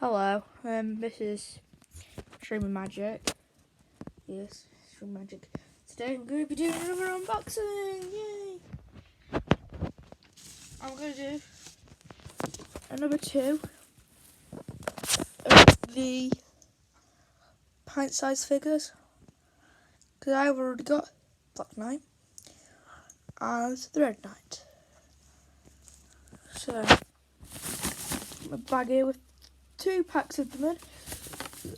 Hello, this is Streaming Magic. Yes, Streaming Magic. Today I'm going to be doing another unboxing. Yay! I'm going to do another two of the pint-sized figures because I've already got Black Knight and the Red Knight. So, my bag here with 2 packs of them in.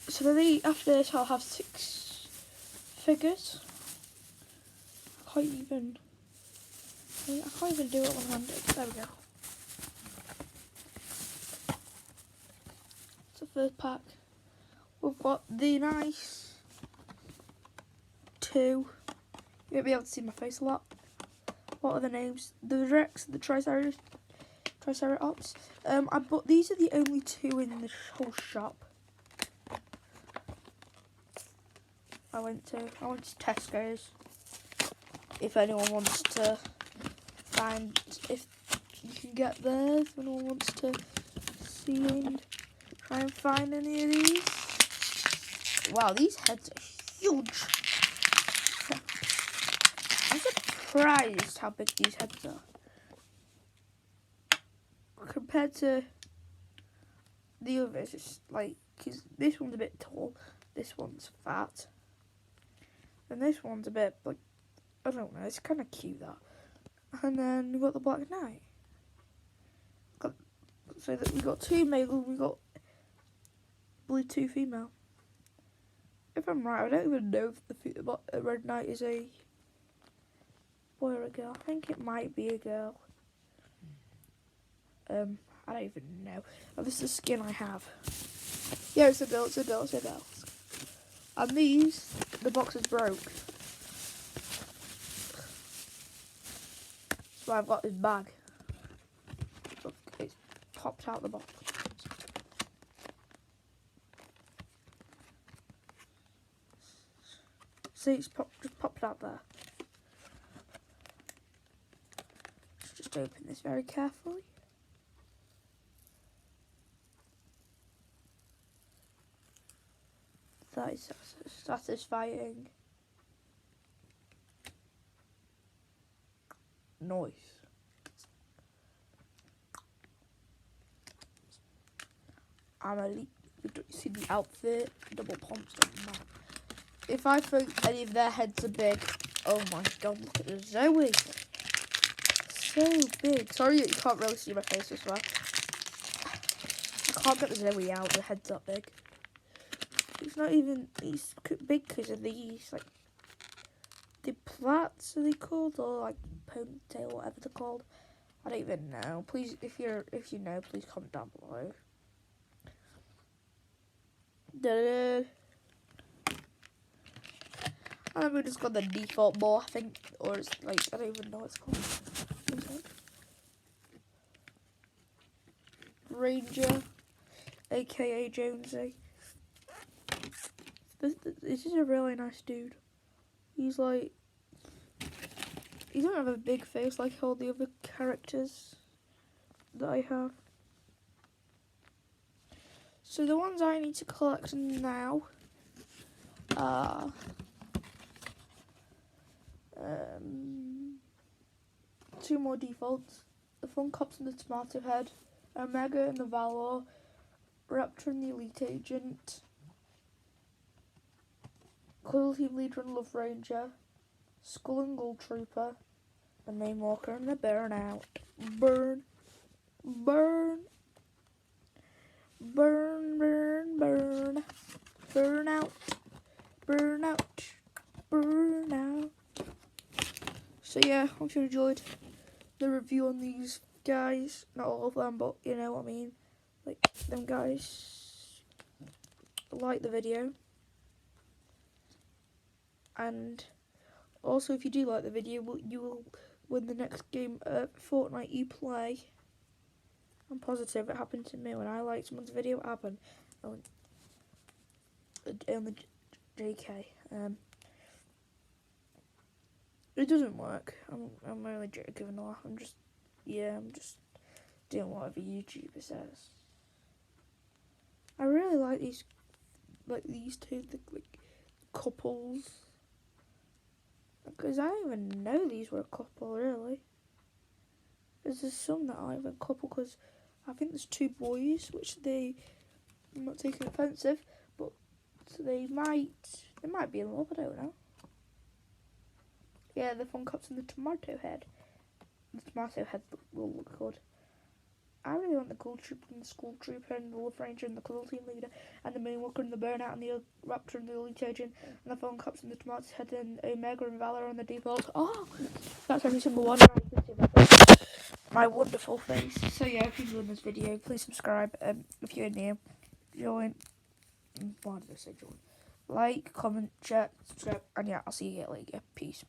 So after this I'll have 6 figures. I can't even do it one-handed. There we go. It's the first pack. We've got the nice 2. You won't be able to see my face a lot. What are the names? The Rex, the Triceratops. But these are the only 2 in the whole shop. I went to Tesco's. If anyone wants to find, if you can get there, if anyone wants to see and try and find any of these. Wow, these heads are huge. I'm surprised how big these heads are. Compared to the others, it's like, because this one's a bit tall, this one's fat, and this one's a bit, like, I don't know, it's kind of cute, that. And then we've got the Black Knight. So that we got 2 male and we got blue 2 female. If I'm right, I don't even know if the Red Knight is a boy or a girl. I think it might be a girl. I don't even know. Oh, this is the skin I have. Yeah, it's a girl. And these, the box is broke. So I've got this bag. Look, it's popped out the box. See, it's just popped out there. Let's just open this very carefully. That is satisfying noise. I'm elite. You see the outfit, double pumps. If I think any of their heads are big, oh my god, look at the Zoe. So big. Sorry you can't really see my face as well. I can't get the Zoe out, the head's that big. It's not even, it's big because of these, like, the plaits are they called, or like ponytail, whatever they're called. I don't even know. Please, if you know, please comment down below. And then we just got the default ball, I think, or it's like, I don't even know what it's called. Ranger, aka Jonesy. This is a really nice dude. He's like, he doesn't have a big face like all the other characters that I have. So the ones I need to collect now are 2 more defaults. The Funkops and the Tomato Head, Omega and the Valor, Raptor and the Elite Agent, Coil Team Leader and Love Ranger, Skull and Gold Trooper, the Mainwalker and the Burnout. Burn out. So yeah, hope you enjoyed the review on these guys. Not all of them, but you know what I mean. Like them guys. Like the video. And also, if you do like the video, you will win the next game of Fortnite you play. I'm positive it happened to me when I liked someone's video. It happened on the JK. It doesn't work. I'm really joking. I'm just doing whatever YouTuber says. like these two, like couples. Because I didn't even know these were a couple, really. There's some that aren't even a couple, because I think there's two boys, which I'm not taking offensive, but they might be in love, I don't know. Yeah, the Fun Cups and the Tomato Head. The Tomato Head will look good. I really want the Gold Trooper and the School Trooper and the Love Ranger and the Cuddle Team Leader and the Moonwalker and the Burnout and the Raptor and the Elite Agent and the Phone Cups and the Tomato Head and Omega and Valor and the Default. Oh, that's every single one. My wonderful face. So yeah, if you enjoyed this video, please subscribe. If you're new, join. Why did I say join? Like, comment, share, subscribe, and yeah, I'll see you later. Peace.